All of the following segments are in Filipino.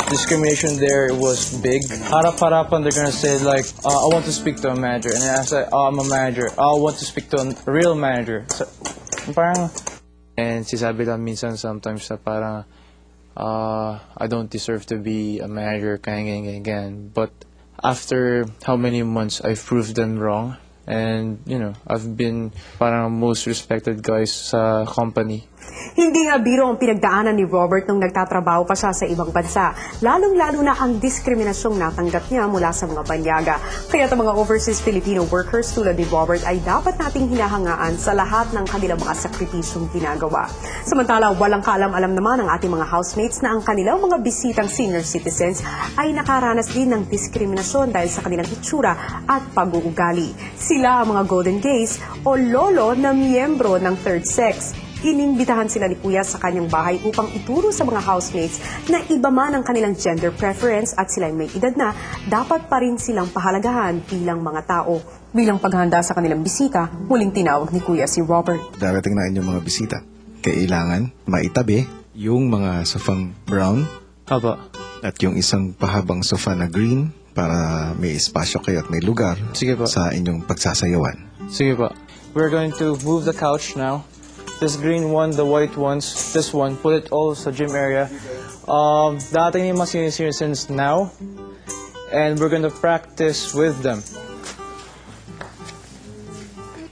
discrimination there was big. Harap-harapan, they're gonna say like, I want to speak to a manager. And then I say, oh, I'm a manager. I want to speak to a real manager. So, parang, and sisabi lang minsan sometimes na parang, I don't deserve to be a manager, ganyan. But after how many months, I've proved them wrong. And, you know, I've been parang most respected guys sa company. Hindi nga biro ang pinagdaanan ni Robert nung nagtatrabaho pa siya sa ibang bansa. Lalong-lalo na ang diskriminasyong natanggap niya mula sa mga banyaga. Kaya ang mga overseas Filipino workers tulad ni Robert ay dapat nating hinahangaan sa lahat ng kanilang mga sakripisyong ginagawa. Samantala, walang kaalam-alam naman ang ating mga housemates na ang kanilang mga bisitang senior citizens ay nakaranas din ng diskriminasyon dahil sa kanilang itsura at pag-uugali. Sila ang mga golden gays o lolo na miyembro ng third sex. Inimbitahan sila ni Kuya sa kanyang bahay upang ituro sa mga housemates na iba man ang kanilang gender preference at sila may edad na, dapat pa rin silang pahalagahan bilang mga tao. Bilang paghahanda sa kanilang bisita, muling tinawag ni Kuya si Robert. Darating na inyong mga bisita. Kailangan maitabi yung mga sofang brown Haba. at yung isang pahabang sofa na green para may espasyo kayo at may lugar Sige po. sa inyong pagsasayawan. Sige pa. We're going to move the couch now. This green one, the white ones, this one, put it all sa gym area. Dating yung mga senior citizens now, and we're gonna practice with them.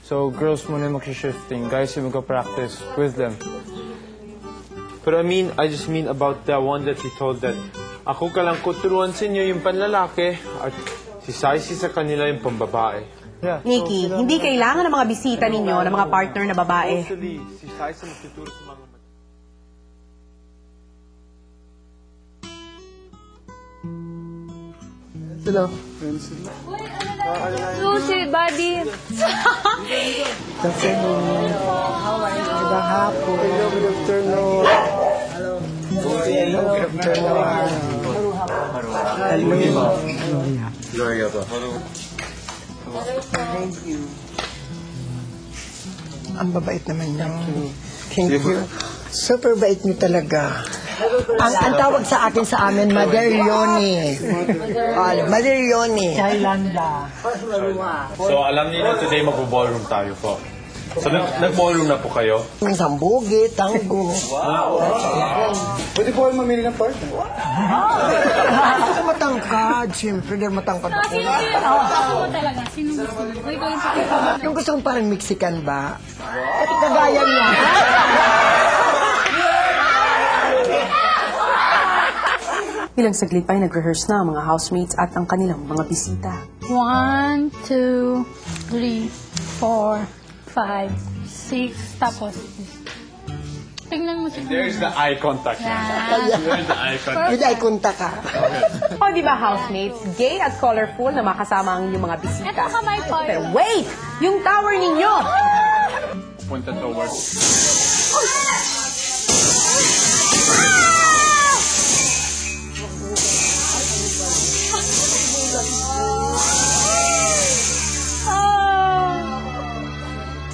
So girls muna mag-shifting, guys yung mag-practice with them. But I just mean about the one that you told that ako ka lang kuturuan sa inyo yung panlalaki at si Saisi sa kanila yung pambabae. Yeah. Nikki, hindi kailangan ng mga bisita ninyo ng mga partner na babae. Mostly, si Saisi magtuturo sa mga Sila. Sushi, buddy. Gloria ba? Ang babait naman niya. Thank you. Super bait niyo talaga. Ang tawag sa akin sa amin, Mother Yoni. Mother Yoni. So, alam niyo na today mag-ballroom tayo po. So, nag-ballroom na po kayo? Minsan bugi, tanggo. Pwede po kayo mamili ng partner. Ako matangkad, siyempre. Dahil matangkad ako. Sino mo talaga? Sino mo? Ikaw yung pakita. Yung gusto kong parang Mexican ba? At kagaya niya. Ilang saglit pa ay nag-rehearse na ang mga housemates at ang kanilang mga bisita. 1, 2, 3, 4, 5, 6, tapos. Tingnan mo si There's the eye contact. Yan. There's the eye contact. Hindi ay kunta ka. O di ba housemates, gay at colorful na makasama ang inyong mga bisita. Ito kamay ko. Pero wait! Yung tower ninyo! Punta towards.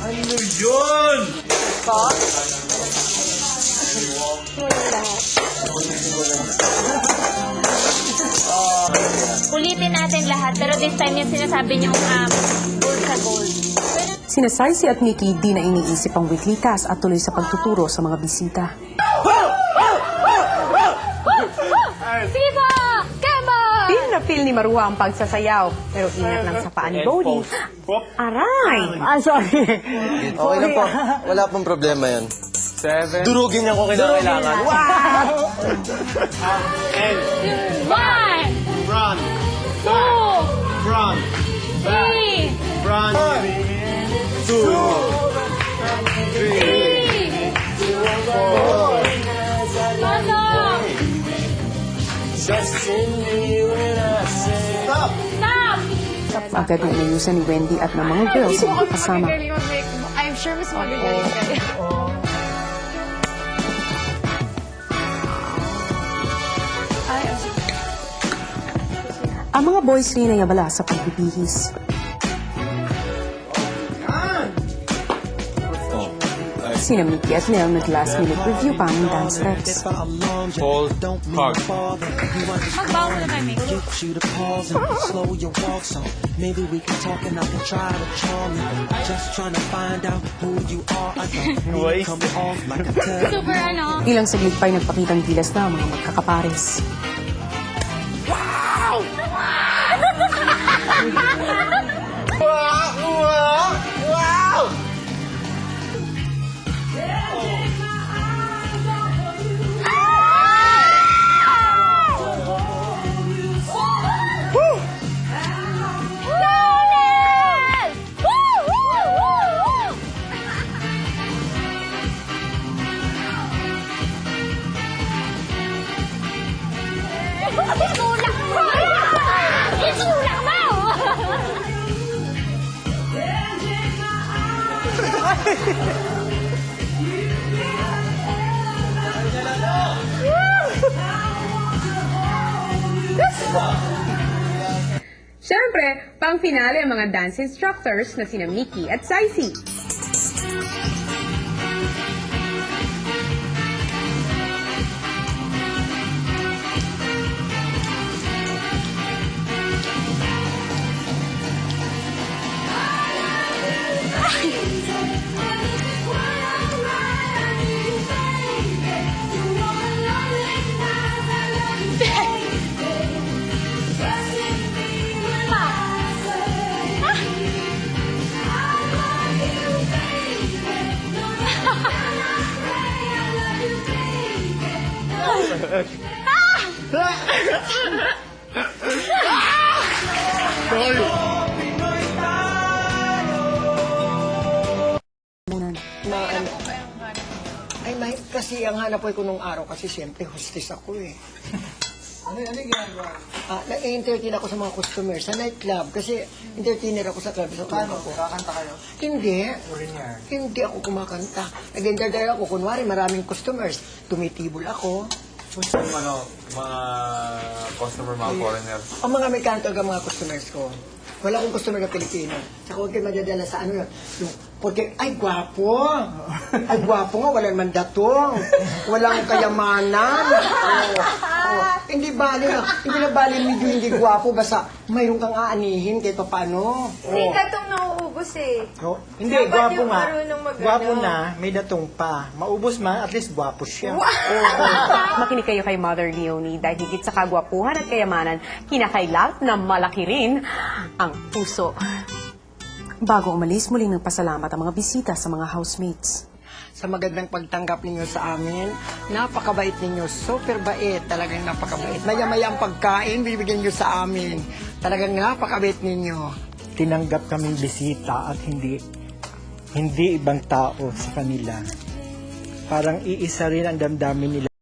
Ano yun? Ulitin natin lahat, pero this time yung sinasabi niyong gold sa gold. Sina Saisi at Nikki di na iniisip ang weekly task at tuloy sa pagtuturo sa mga bisita. Viva! Kema! Feel na feel ni Maruha ang pagsasayaw, pero ingat lang sa paa ni Bodhi. Aray! Ah, sorry. Okay lang po. Wala pong problema yan. 7. Durugin niya kung kinakailangan. And 1, front, 2, front, 3, front, 2, 3, Pasok! Stop! Agad na inayusan ni Wendy at ng mga girls na kasama. I'm sure mas magagaling kayo. Ang mga boys rin ay abala sa pagbibihis. Sina Mickey at Nel nag-last minute review pa ng dance steps. Paul Hug. Magbawa mo na tayo, Mick. Maybe we can talk and I can try to charm you. Just trying to find out who you are. I don't need to come off like a tell. Super ano. Ilang saglit pa'y nagpakitang gilas na ang mga magkakapares. Itulak mo! Itulak mo! Siyempre, pang-finale ang mga dance instructors na sina Mickey at Saisi. Ay, may, kasi ang hanap ko nung araw kasi siyempre hostess ako eh. Ano ginagawa? Na-entertain ako sa mga customers sa nightclub kasi entertainer ako sa club. Paano po? Kakanta kayo? Hindi. Hindi ako kumakanta. Nag-entertain ako. Kunwari, maraming customers. Tumitibol ako. Mga customer, mga foreigner. Ang mga mekanto ang mga customers ko. Wala akong customer na Pilipino. Saka huwag kayo madadala sa ano yun. Yung, porque, ay, gwapo. Ay, gwapo nga. Walang mandatong. Walang kayamanan. Hindi bali na. Hindi na bali medyo hindi gwapo. Basta mayroon kang aanihin kahit pa paano. May datong nauubos eh. Hindi, Dapat gwapo yung nga. marunong mag-ano. Gwapo na, may datong pa. Maubos man, at least gwapo siya. Makinig kayo kay Mother Leonie dahil higit sa kagwapuhan at kayamanan, kinakailangan na malaki rin ang puso. Bago umalis, muling nagpasalamat ang mga bisita sa mga housemates. Sa magandang pagtanggap ninyo sa amin, napakabait ninyo, super bait, talagang napakabait. Maya-maya ang pagkain, bibigyan nyo sa amin. Talagang napakabait ninyo. Tinanggap kaming bisita at hindi ibang tao sa kanila. Parang iisa rin ang damdamin nila.